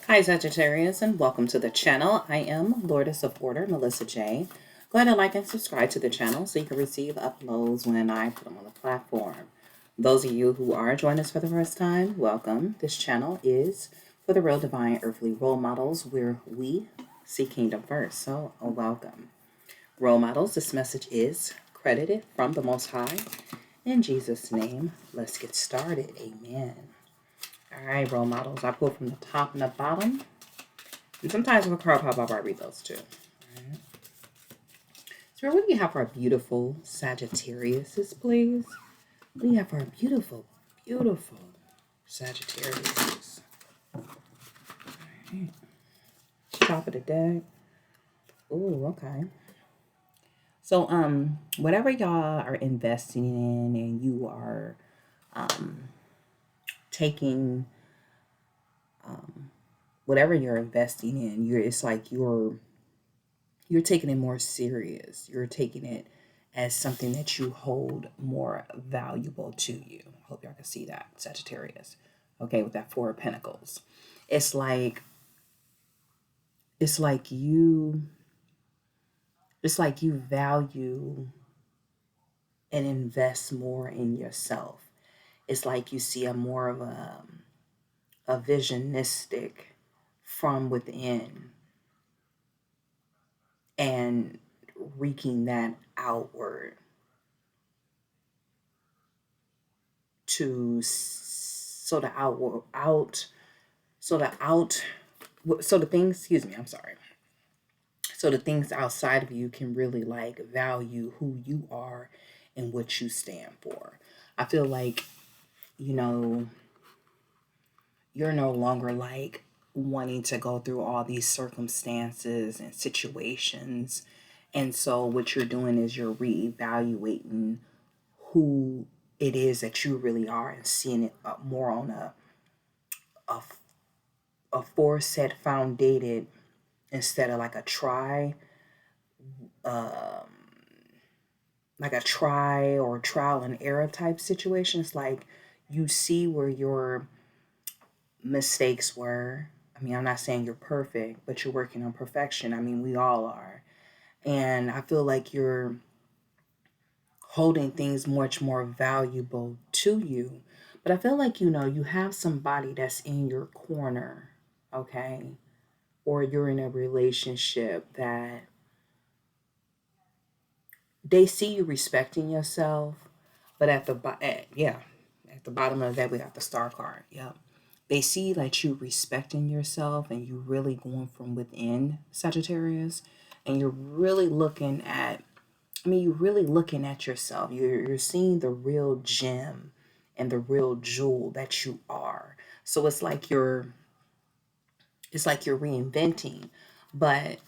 Hi Sagittarius and welcome to the channel. I am Lordess of Order, Melissa J. Go ahead and like and subscribe to the channel so you can receive uploads when I put them on the platform. Those of you who are joining us for the first time, welcome. This channel is for the real divine earthly role models where we see kingdom first. So welcome. Role models, this message is credited from the Most High. In Jesus' name, let's get started. Amen. All right, role models. I pull from the top and the bottom. And sometimes if a card pop up, I read those too. All right. So what do you have for our beautiful Sagittarius, please? What do you have for our beautiful, beautiful Sagittarius? All right. Top of the deck. Oh, okay. So, whatever y'all are investing in and you are taking whatever you're investing in, it's like you're taking it more serious. You're taking it as something that you hold more valuable to you. Hope y'all can see that, Sagittarius. Okay, with that Four of Pentacles. It's like you value and invest more in yourself. It's like you see a more of a visionistic from within and wreaking that outward to so the outward out so the out so the things, excuse me, I'm sorry, so the things outside of you can really like value who you are and what you stand for. I feel like, you're no longer like wanting to go through all these circumstances and situations. And so what you're doing is you're reevaluating who it is that you really are and seeing it more on a, a foreset founded instead of like a try or trial and error type situation. It's like you see where your mistakes were. I mean, I'm not saying you're perfect, but you're working on perfection. I mean, we all are. And I feel like you're holding things much more valuable to you. But I feel like, you have somebody that's in your corner, okay? Or you're in a relationship that they see you respecting yourself, but at the bottom of that we got the Star card. Yep. They see that you respecting yourself and you really going from within, Sagittarius, and you're really looking at yourself. You're seeing the real gem and the real jewel that you are. So it's like you're reinventing, but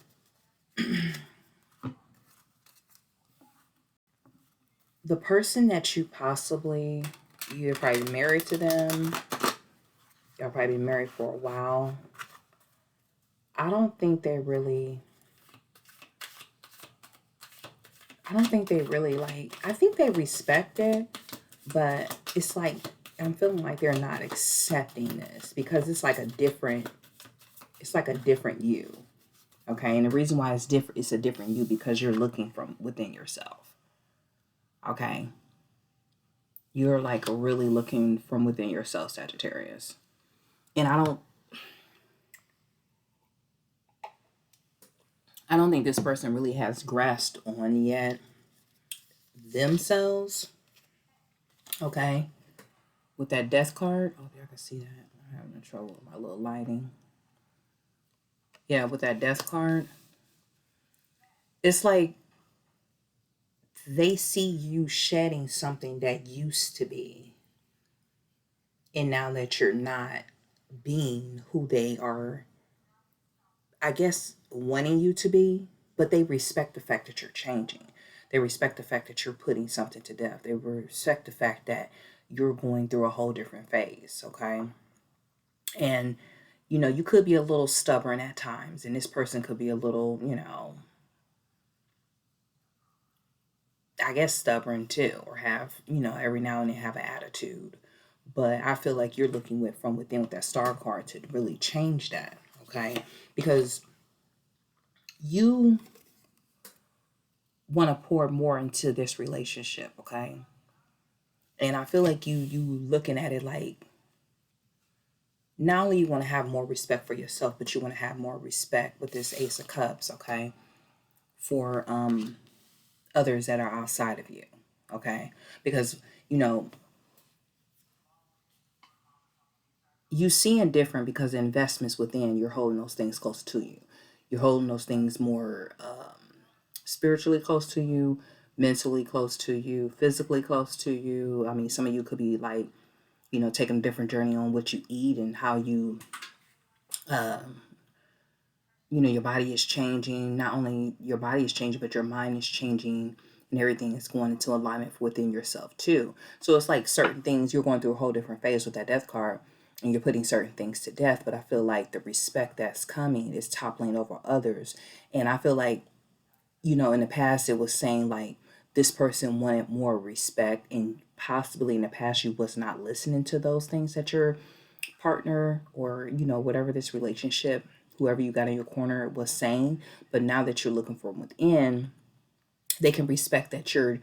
the person that you're probably married to them. Y'all probably been married for a while. I don't think they really like, I think they respect it, but it's like I'm feeling like they're not accepting this because it's like a different you. Okay. And the reason why it's a different you because you're looking from within yourself. Okay. You're like really looking from within yourself, Sagittarius. And I don't think this person really has grasped on yet themselves. Okay. With that death card. Oh, I can see that. I'm having trouble with my little lighting. Yeah, with that death card. It's like they see you shedding something that used to be. And now that you're not being who they are, I guess, wanting you to be, but they respect the fact that you're changing. They respect the fact that you're putting something to death. They respect the fact that you're going through a whole different phase, okay? And, you could be a little stubborn at times, and this person could be a little, I guess stubborn too, or have, every now and then have an attitude. But I feel like you're looking from within with that Star card to really change that, okay? Because you want to pour more into this relationship, okay? And I feel like you looking at it like not only you want to have more respect for yourself, but you want to have more respect with this Ace of Cups, okay? For others that are outside of you, okay? Because you know you seeing different because the investments within, you're holding those things close to you. You're holding those things more spiritually close to you, mentally close to you, physically close to you. I mean, some of you could be like, taking a different journey on what you eat and how you, your body is changing. Not only your body is changing, but your mind is changing, and everything is going into alignment within yourself too. So it's like certain things, you're going through a whole different phase with that death card, and you're putting certain things to death. But I feel like the respect that's coming is toppling over others. And I feel like, in the past it was saying like this person wanted more respect, and possibly in the past you was not listening to those things that your partner or whatever this relationship, whoever you got in your corner, was saying. But now that you're looking from within, they can respect that you're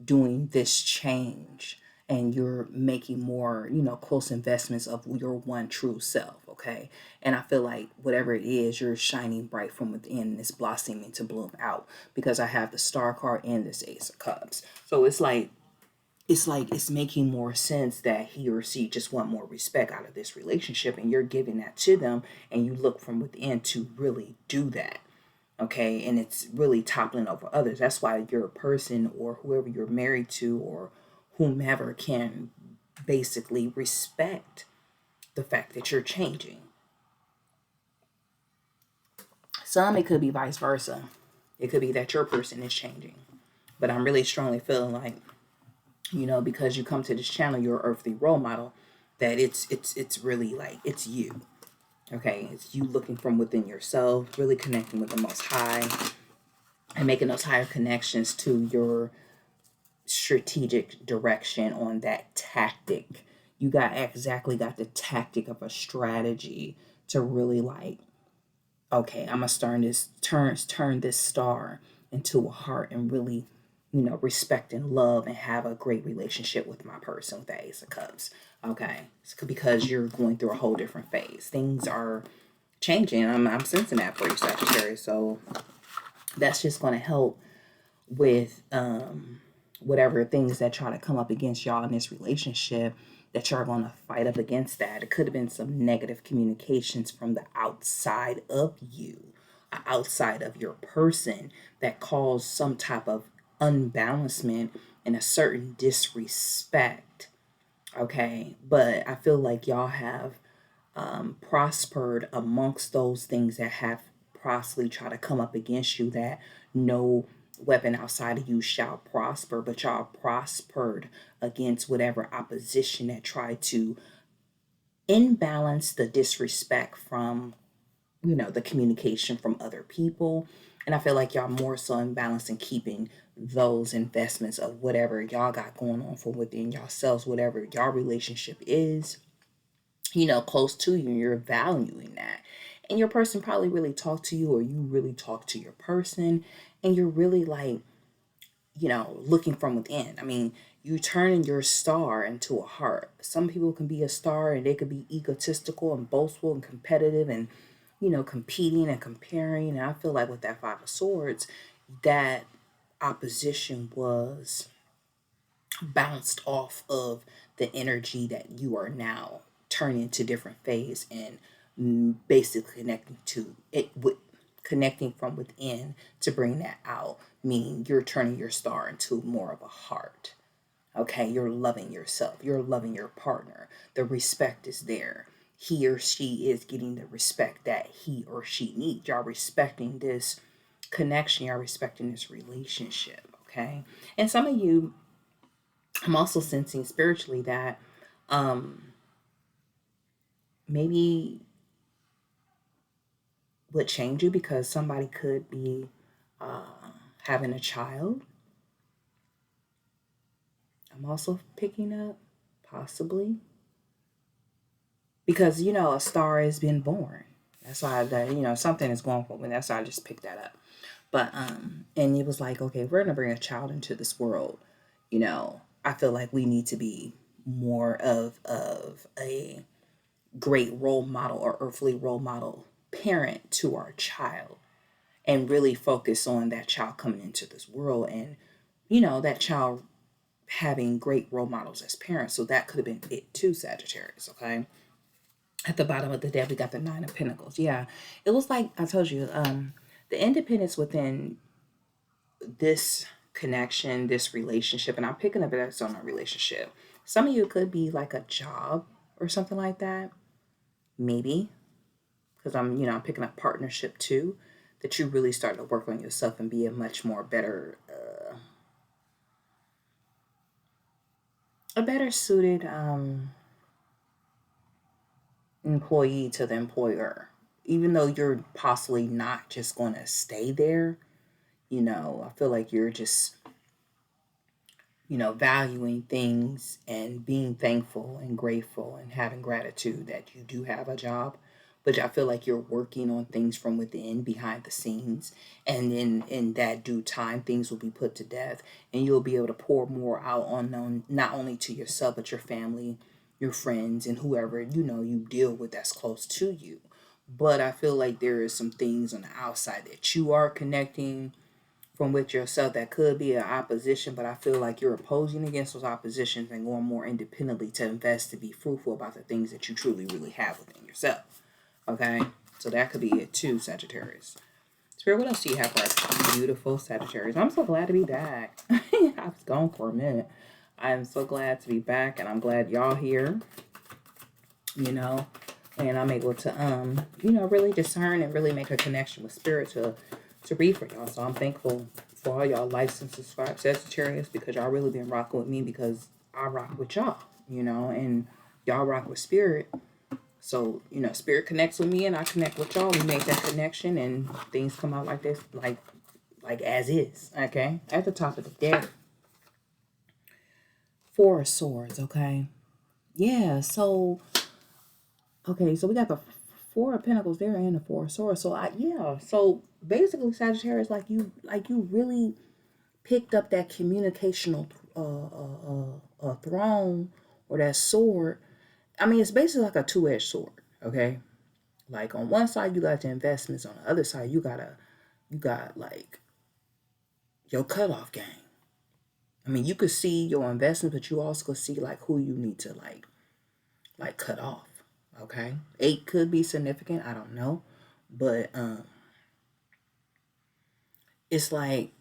doing this change and you're making more, close investments of your one true self, okay? And I feel like whatever it is, you're shining bright from within and it's blossoming to bloom out, because I have the Star card and this Ace of Cups. So it's making more sense that he or she just want more respect out of this relationship, and you're giving that to them, and you look from within to really do that, okay? And it's really toppling over others. That's why your person or whoever you're married to or whomever can basically respect the fact that you're changing. Some, it could be vice versa. It could be that your person is changing. But I'm really strongly feeling like, because you come to this channel, you're an earthly role model, that it's really like it's you. Okay, it's you looking from within yourself, really connecting with the Most High, and making those higher connections to your strategic direction on that tactic. You got the tactic of a strategy to really like, okay, I'm gonna turn this star into a heart, and really, respect and love and have a great relationship with my person with the Ace of Cups. Okay, it's because you're going through a whole different phase. Things are changing. I'm sensing that for you, Sagittarius. So that's just going to help with whatever things that try to come up against y'all in this relationship, that y'all going to fight up against that. It could have been some negative communications from the outside of you, outside of your person, that caused some type of unbalancement and a certain disrespect. Okay, but I feel like y'all have prospered amongst those things that have possibly tried to come up against you, that no weapon outside of you shall prosper, but y'all prospered against whatever opposition that tried to imbalance the disrespect from, the communication from other people. And I feel like y'all more so in balance in keeping those investments of whatever y'all got going on from within yourselves, whatever y'all relationship is, close to you, and you're valuing that. And your person probably really talked to you, or you really talk to your person, and you're really like, looking from within. I mean, you turning your star into a heart. Some people can be a star and they could be egotistical and boastful and competitive and, competing and comparing. And I feel like with that Five of Swords, that opposition was bounced off of the energy that you are now turning to different phase, and basically connecting to it with connecting from within to bring that out, meaning you're turning your star into more of a heart. Okay, you're loving yourself, you're loving your partner, the respect is there, he or she is getting the respect that he or she needs. Y'all respecting this connection, y'all respecting this relationship. Okay, and some of you, I'm also sensing spiritually that maybe would change you, because somebody could be having a child. I'm also picking up, possibly, because a star has been born. That's why that something is going for me. That's why I just picked that up. But and it was like, okay, we're gonna bring a child into this world. I feel like we need to be more of a great role model or earthly role model parent to our child, and really focus on that child coming into this world, and that child having great role models as parents. So that could have been it too, Sagittarius. Okay. At the bottom of the deck, we got the Nine of Pentacles. Yeah, it was like I told you, the independence within this connection, this relationship, and I'm picking up that's on a relationship. Some of you could be like a job or something like that, maybe, because I'm picking up partnership too. That you really start to work on yourself and be a much more better, a better suited employee to the employer. Even though you're possibly not just going to stay there, I feel like you're just valuing things and being thankful and grateful and having gratitude that you do have a job. But I feel like you're working on things from within, behind the scenes. And in that due time, things will be put to death. And you'll be able to pour more out on not only to yourself, but your family, your friends, and whoever you deal with that's close to you. But I feel like there is some things on the outside that you are connecting from with yourself that could be an opposition, but I feel like you're opposing against those oppositions and going more independently to invest, to be fruitful about the things that you truly really have within yourself. Okay, so that could be it too, Sagittarius. Spirit, what else do you have for us, beautiful Sagittarius? I'm so glad to be back. I was gone for a minute. I am so glad to be back, and I'm glad y'all here. You know, and I'm able to really discern and really make a connection with spirit to read for y'all. So I'm thankful for all y'all likes and subscribe Sagittarius, because y'all really been rocking with me, because I rock with y'all, and y'all rock with spirit. So, spirit connects with me and I connect with y'all. We make that connection and things come out like this, like as is. Okay. At the top of the deck, Four of Swords, okay? Yeah, so okay, so we got the Four of Pentacles there and the Four of Swords. So so basically Sagittarius, like you really picked up that communicational throne, or that sword. I mean, it's basically like a two-edged sword, okay? Like on one side you got the investments, on the other side you got like your cutoff game. I mean, you could see your investment, but you also could see like who you need to like cut off. Okay, 8 could be significant. I don't know, but it's like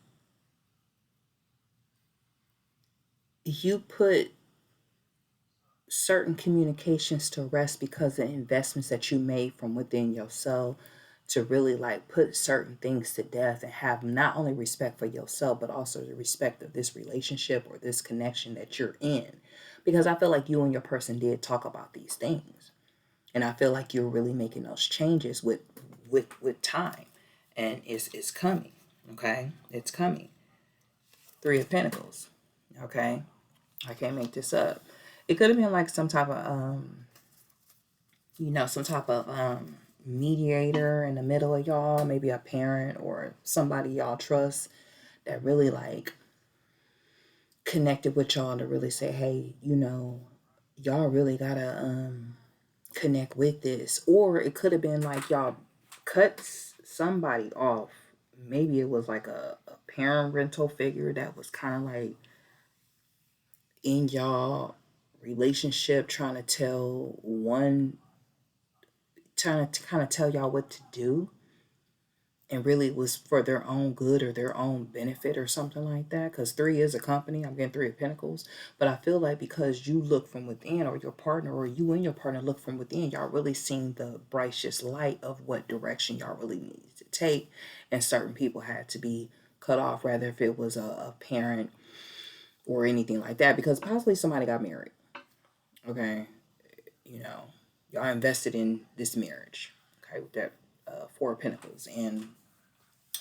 you put certain communications to rest because of investments that you made from within yourself, to really like put certain things to death and have not only respect for yourself, but also the respect of this relationship or this connection that you're in. Because I feel like you and your person did talk about these things. And I feel like you're really making those changes with time. And it's coming. Okay? It's coming. Three of Pentacles. Okay? I can't make this up. It could have been like some type of mediator in the middle of y'all, maybe a parent or somebody y'all trust that really like connected with y'all to really say, hey, y'all really gotta connect with this. Or it could have been like y'all cut somebody off. Maybe it was like a parental figure that was kind of like in y'all relationship, trying to kind of tell y'all what to do, and really was for their own good or their own benefit or something like that. Because 3 is a company. I'm getting 3 of Pentacles. But I feel like because you look from within, or your partner or you and your partner look from within, y'all really seen the brightest light of what direction y'all really need to take. And certain people had to be cut off, rather if it was a parent or anything like that, because possibly somebody got married. Okay. Y'all invested in this marriage. Okay, with that 4 of Pentacles. And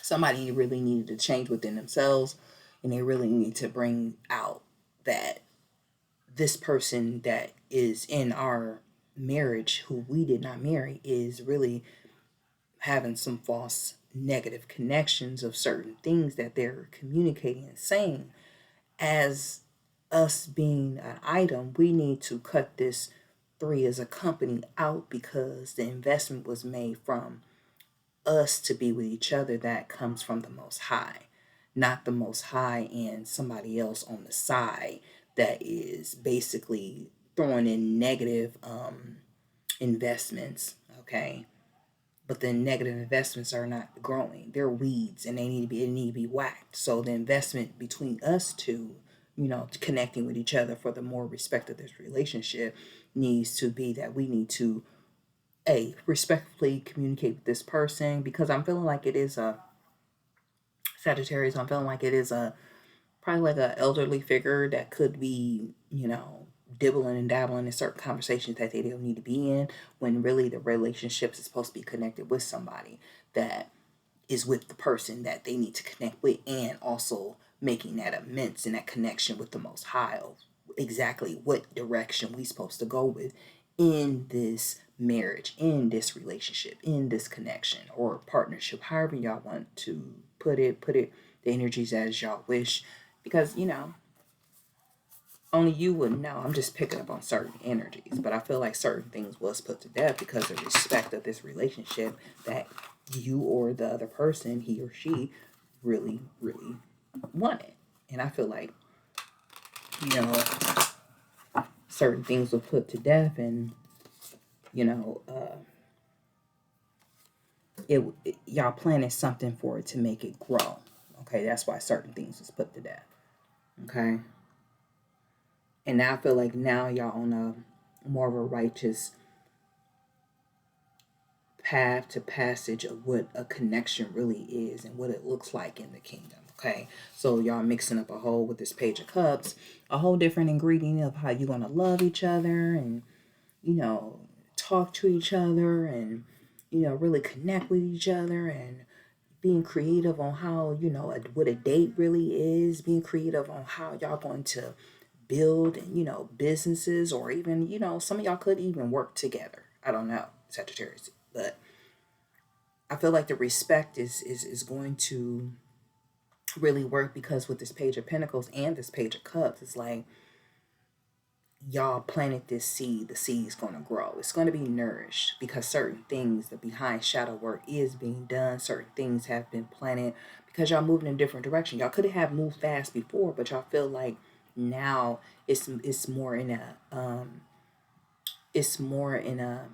somebody really needed to change within themselves, and they really need to bring out that this person that is in our marriage, who we did not marry, is really having some false negative connections of certain things that they're communicating and saying. As us being an item, we need to cut this three as a company out because the investment was made from us to be with each other. That comes from the Most High, not the Most High and somebody else on the side that is basically throwing in negative investments. Okay, but the negative investments are not growing. They're weeds, and they need to be whacked. So the investment between us two, connecting with each other for the more respect of this relationship, needs to be that we need to respectfully communicate with this person, because I'm feeling like it is a Sagittarius. I'm feeling like it is a probably like an elderly figure that could be, dibbling and dabbling in certain conversations that they don't need to be in, when really the relationship is supposed to be connected with somebody that is with the person that they need to connect with, and also making that immense and that connection with the Most High of exactly what direction we supposed to go with in this marriage, in this relationship, in this connection or partnership, however y'all want to put it the energies as y'all wish, because only you would know. I'm just picking up on certain energies, but I feel like certain things was put to death because of respect of this relationship that you or the other person, he or she, really, really wanted. And I feel like, you know, certain things were put to death, and you know, y'all planted something for it to make it grow. Okay, that's why certain things was put to death. Okay, and now I feel like now y'all on a more of a righteous path to passage of what a connection really is and what it looks like in the kingdom. Okay, so y'all mixing up a whole with this Page of Cups, a whole different ingredient of how you're gonna love each other and you know talk to each other and really connect with each other, and being creative on how what a date really is, being creative on how y'all going to build and businesses, or even some of y'all could even work together. I don't know, Sagittarius, but I feel like the respect is going to really work, because with this Page of Pentacles and this Page of Cups, it's like y'all planted this seed. The seed is going to grow. It's going to be nourished because certain things, the behind shadow work is being done. Certain things have been planted because y'all moving in a different direction. Y'all could have moved fast before, but y'all feel like now it's more in a it's more in a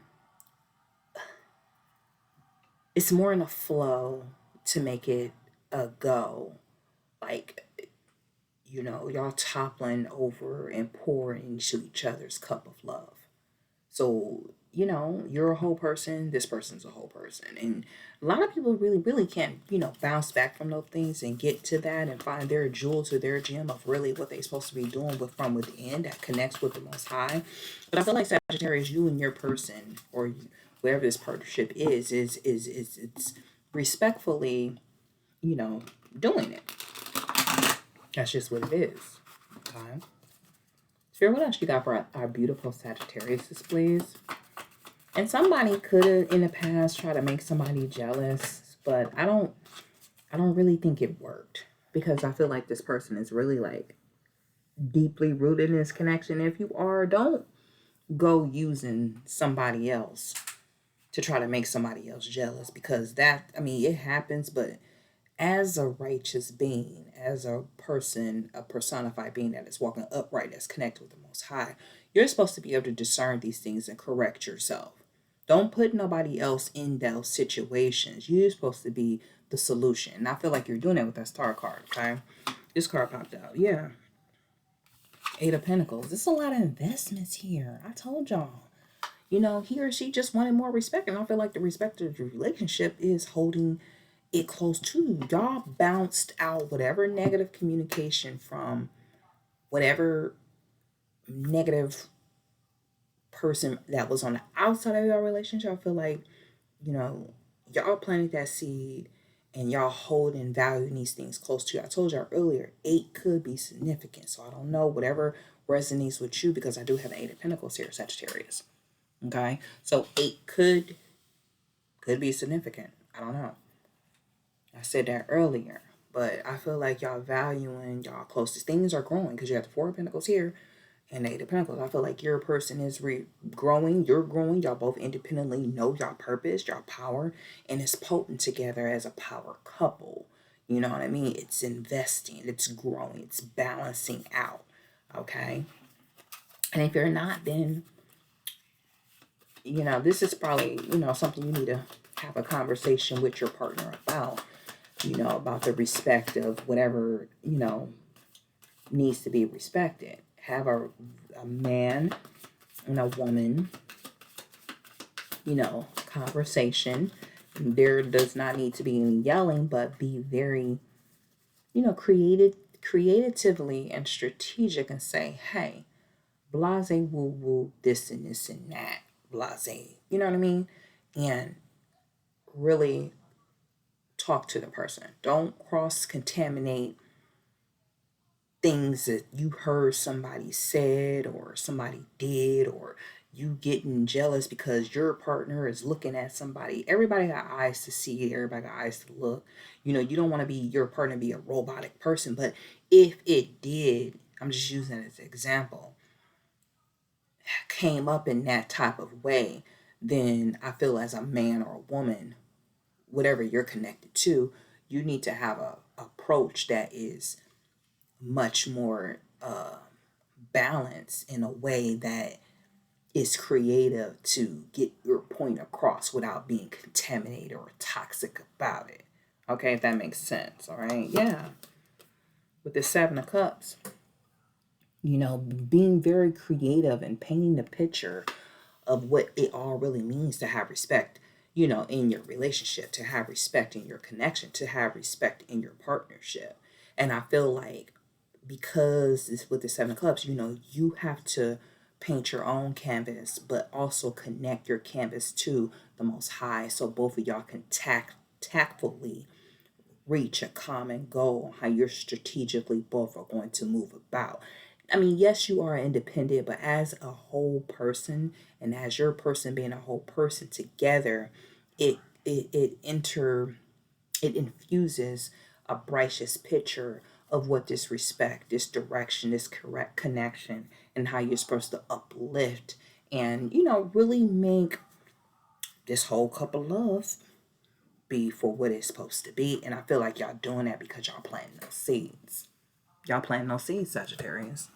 it's more in a flow to make it a go. Like, y'all toppling over and pouring into each other's cup of love. So, you're a whole person, this person's a whole person. And a lot of people really, really can't, bounce back from those things and get to that and find their jewel to their gem of really what they're supposed to be doing with from within that connects with the Most High. But I feel like Sagittarius, you and your person, or whatever this partnership is it's respectfully, doing it. That's just what it is. Okay. Spirit, what else you got for our beautiful Sagittarius, please? And somebody could have in the past tried to make somebody jealous, but I don't really think it worked, because I feel like this person is really like deeply rooted in this connection. If you are, don't go using somebody else to try to make somebody else jealous, because that, I mean, it happens, but as a righteous being, as a person, a personified being that is walking upright, that's connected with the Most High, you're supposed to be able to discern these things and correct yourself. Don't put nobody else in those situations. You're supposed to be the solution. And I feel like you're doing it with that star card, okay? This card popped out. Yeah. Eight of Pentacles. There's a lot of investments here. I told y'all. He or she just wanted more respect. And I feel like the respect of the relationship is holding it close to you. Y'all bounced out whatever negative communication from whatever negative person that was on the outside of your relationship. I feel like, y'all planted that seed and y'all holding value in these things close to you. I told y'all earlier, 8 could be significant. So I don't know, whatever resonates with you, because I do have an 8 of Pentacles here, Sagittarius. Okay. So 8 could Could be significant. I don't know. I said that earlier. But I feel like y'all valuing y'all closest things are growing because you have the Four of Pentacles here and Eight of Pentacles. I feel like your person is growing. You're growing. Y'all both independently know y'all purpose, y'all power, and it's potent together as a power couple. You know what I mean? It's investing. It's growing. It's balancing out. Okay. And if you're not, then this is probably something you need to have a conversation with your partner about. About the respect of whatever needs to be respected. Have a man and a woman, conversation. There does not need to be any yelling, but be very, creatively and strategic and say, hey, blase woo woo, this and this and that, blase. You know what I mean? And really talk to the person. Don't cross contaminate things that you heard somebody said or somebody did, or you getting jealous because your partner is looking at somebody. Everybody got eyes to see, everybody got eyes to look. You don't want to be your partner be a robotic person, but if it did, I'm just using it as an example, came up in that type of way, then I feel as a man or a woman, whatever you're connected to, you need to have a approach that is much more balanced in a way that is creative to get your point across without being contaminated or toxic about it. Okay, if that makes sense. All right. Yeah. With the Seven of Cups, being very creative and painting the picture of what it all really means to have respect, in your relationship, to have respect in your connection, to have respect in your partnership. And I feel like because it's with the Seven of Cups, you have to paint your own canvas, but also connect your canvas to the Most High so both of y'all can tactfully reach a common goal, how you're strategically both are going to move about. I mean, yes, you are independent, but as a whole person and as your person being a whole person together, it it it enter it infuses a righteous picture of what this respect, this direction, this correct connection, and how you're supposed to uplift and really make this whole cup of love be for what it's supposed to be. And I feel like y'all doing that because y'all planting those seeds. Y'all planting those seeds, Sagittarius.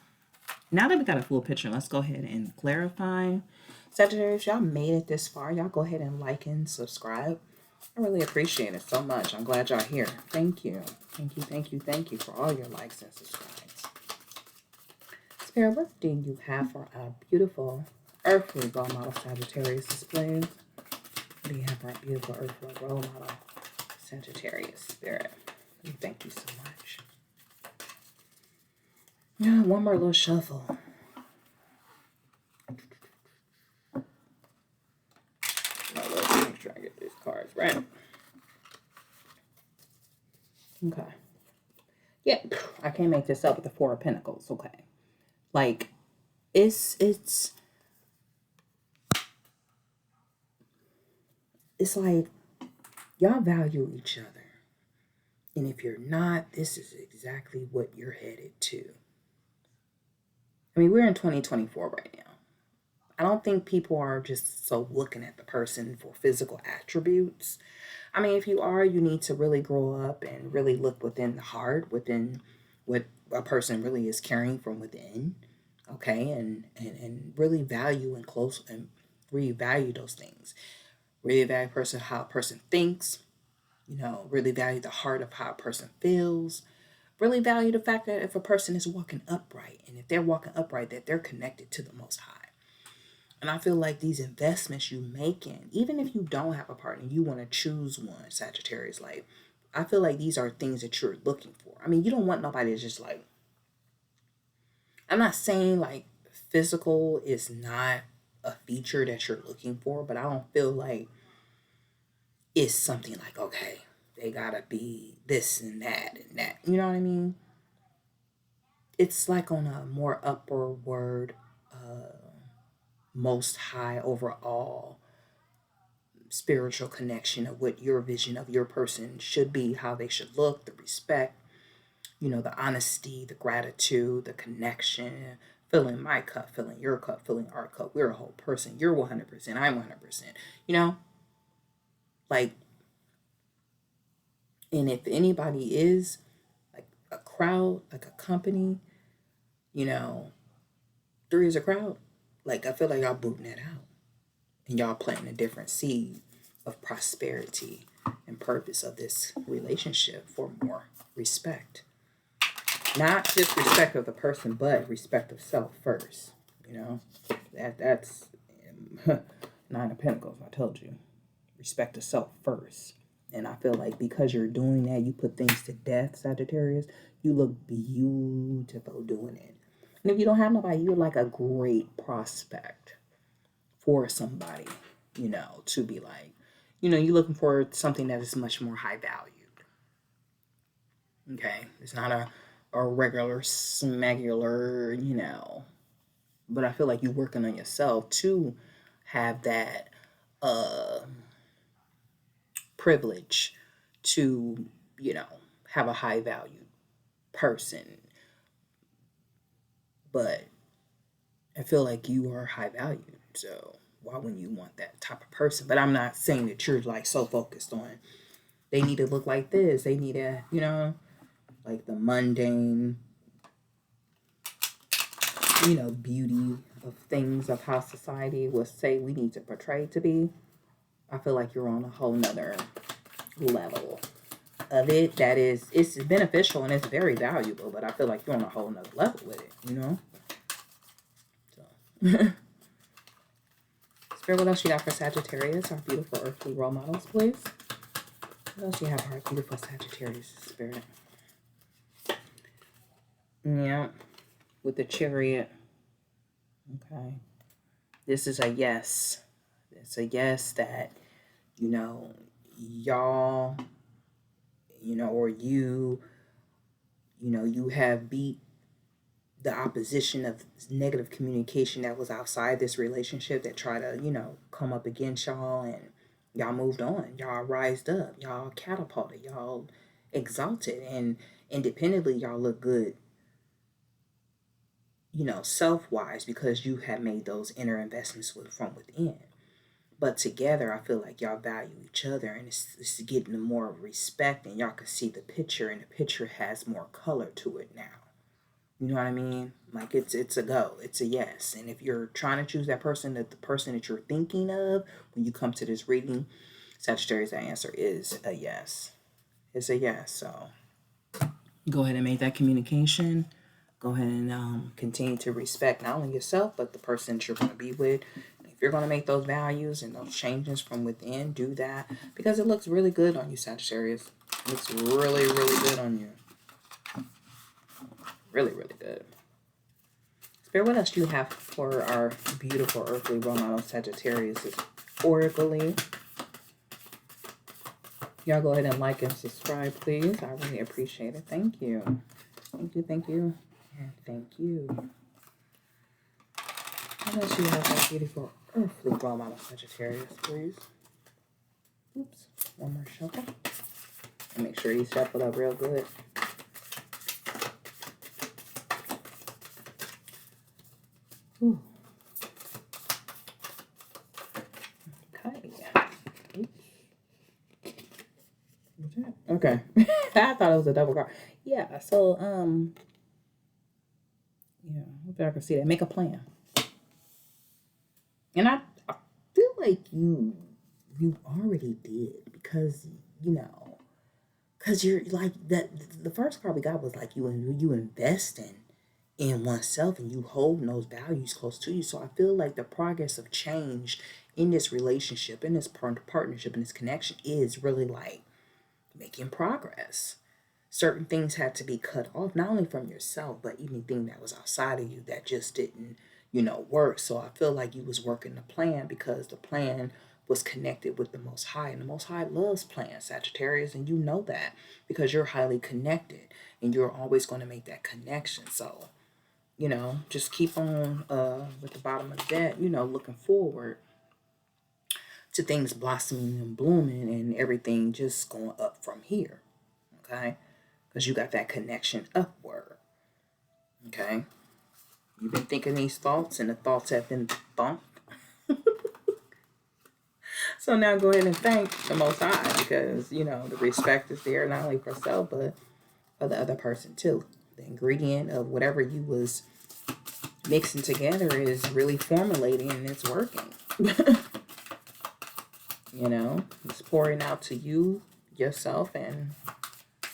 Now that we got a full picture, let's go ahead and clarify. Sagittarius, y'all made it this far. Y'all go ahead and like and subscribe. I really appreciate it so much. I'm glad y'all here. Thank you. Thank you, thank you, thank you for all your likes and subscribes. Spirit, what do you have for our beautiful earthly role model Sagittarius display? What do you have for our beautiful earthly role model Sagittarius Spirit? Thank you so much. Yeah, one more little shuffle. Make sure I get these cards right. Okay. Yeah, I can't make this up with the Four of Pentacles. Okay. Like, it's like y'all value each other. And if you're not, this is exactly what you're headed to. I mean, we're in 2024 right now. I don't think people are just so looking at the person for physical attributes. I mean, if you are, you need to really grow up and really look within the heart, within what a person really is carrying from within. Okay, and really value and close and revalue those things. Really value how a person thinks, really value the heart of how a person feels. Really value the fact that if a person is walking upright, and if they're walking upright, that they're connected to the Most High. And I feel like these investments you making, even if you don't have a partner, you want to choose one, Sagittarius. Like, I feel like these are things that you're looking for. I mean, you don't want nobody to just like, I'm not saying like physical is not a feature that you're looking for, but I don't feel like it's something like, okay, they gotta be this and that and that. You know what I mean? It's like on a more upward, most high overall spiritual connection of what your vision of your person should be, how they should look, the respect, the honesty, the gratitude, the connection, filling my cup, filling your cup, filling our cup. We're a whole person. You're 100%, I'm 100%. You know, like, and if anybody is like a crowd, like a company, you know, three is a crowd, like, I feel like y'all booting that out and y'all planting a different seed of prosperity and purpose of this relationship for more respect. Not just respect of the person, but respect of self first. That's Nine of Pentacles. I told you, respect of self first. And I feel like because you're doing that, you put things to death, Sagittarius. You look beautiful doing it. And if you don't have nobody, you're like a great prospect for somebody, to be like, you're looking for something that is much more high valued. Okay, it's not a regular smegular, but I feel like you're working on yourself to have that privilege to, have a high valued person. But I feel like you are high valued, so why wouldn't you want that type of person? But I'm not saying that you're like so focused on they need to look like this, they need to, like the mundane, beauty of things of how society would say we need to portray to be. I feel like you're on a whole nother level of it that it's beneficial and it's very valuable, but I feel like you're on a whole nother level with it, So Spirit, what else you got for Sagittarius, our beautiful earthly role models, please? What else you have for our beautiful Sagittarius, Spirit? Yeah, with the Chariot. Okay. This is a yes. It's a yes that, y'all, or you, you have beat the opposition of negative communication that was outside this relationship that tried to, come up against y'all, and y'all moved on. Y'all rised up. Y'all catapulted. Y'all exalted. And independently, y'all look good, self-wise, because you have made those inner investments from within. But together, I feel like y'all value each other, and it's getting more respect, and y'all can see the picture, and the picture has more color to it now. You know what I mean? Like it's a go, it's a yes. And if you're trying to choose that person, that the person that you're thinking of when you come to this reading, Sagittarius, that answer is a yes. It's a yes. So go ahead and make that communication. Go ahead and continue to respect not only yourself, but the person that you're going to be with. If you're going to make those values and those changes from within, do that, because it looks really good on you, Sagittarius. It looks really, really good on you. Really, really good. Spirit, what else do you have for our beautiful earthly role model, Sagittarius, oracally? Y'all go ahead and like and subscribe, please. I really appreciate it. Thank you. Thank you, thank you, and thank you. What else do you have for our beautiful earthly role model, Sagittarius, please? Oops, one more shuffle. And make sure you shuffle up real good. Ooh. Okay. Oops. What's that? Okay. I thought it was a double card. Yeah, so yeah, hope I can see that. Make a plan. And I feel like you already did, because because you're like that. The first card we got was like you investing in oneself, and you holding those values close to you. So I feel like the progress of change in this relationship, in this partnership, in this connection is really like making progress. Certain things had to be cut off, not only from yourself, but anything that was outside of you that just didn't, work. So I feel like you was working the plan, because the plan was connected with the Most High, and the Most High loves plans, Sagittarius, and you know that because you're highly connected, and you're always going to make that connection. So, just keep on with the bottom of that, looking forward to things blossoming and blooming and everything just going up from here. Okay? Because you got that connection upward. Okay? You've been thinking these thoughts and the thoughts have been thumped. So now go ahead and thank the Most High because, the respect is there not only for self, but for the other person too. The ingredient of whatever you was mixing together is really formulating and it's working. It's pouring out to you, yourself, and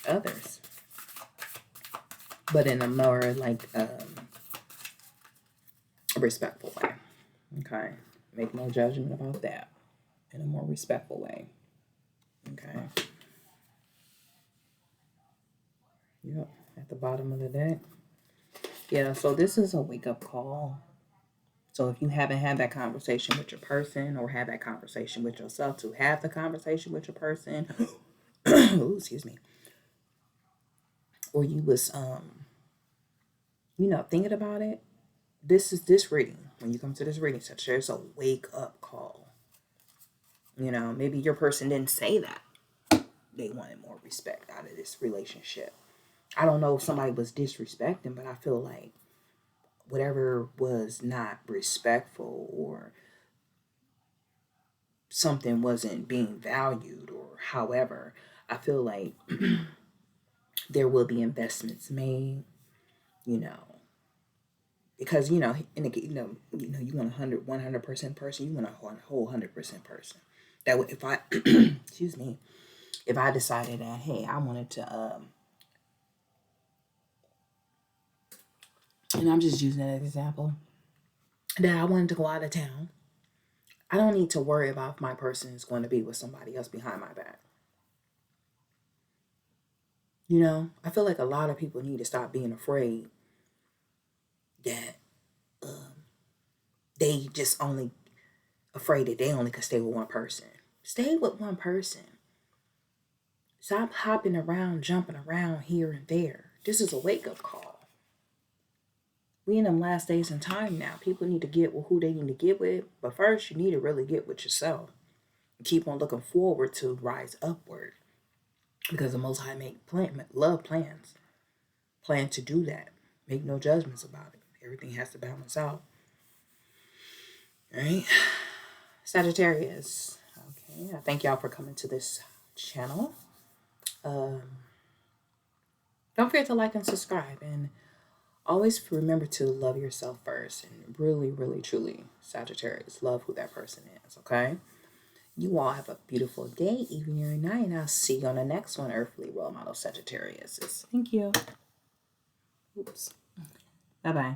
others. But in a more respectful way. Okay? Make no judgment about that. In a more respectful way. Okay? Yep. At the bottom of the deck. Yeah, so this is a wake-up call. So if you haven't had that conversation with your person or had that conversation with yourself, to have the conversation with your person, ooh, excuse me, or you was thinking about it, this reading, when you come to this reading session, there's a wake-up call. Maybe your person didn't say that they wanted more respect out of this relationship. I don't know if somebody was disrespecting, but I feel like whatever was not respectful or something wasn't being valued or however, I feel like there will be investments made, because in the, you want 100% person, you want a whole 100% person. That would, if I excuse me, if I decided that, hey, I wanted to and I'm just using that as an example, that I wanted to go out of town, I don't need to worry about if my person is going to be with somebody else behind my back. I feel like a lot of people need to stop being afraid that they just only afraid that they only could stay with one person. Stay with one person. Stop hopping around, jumping around here and there. This is a wake-up call. We in them last days in time now. People need to get with who they need to get with. But first, you need to really get with yourself. And keep on looking forward to rise upward. Because the Most High love plans. Plan to do that. Make no judgments about it. Everything has to balance out. All right? Sagittarius. Okay. I thank y'all for coming to this channel. Don't forget to like and subscribe. And always remember to love yourself first. And really, really, truly, Sagittarius, love who that person is. Okay? You all have a beautiful day, evening, or night. And I'll see you on the next one, Earthly Role Model Sagittarius. Thank you. Oops. Bye-bye.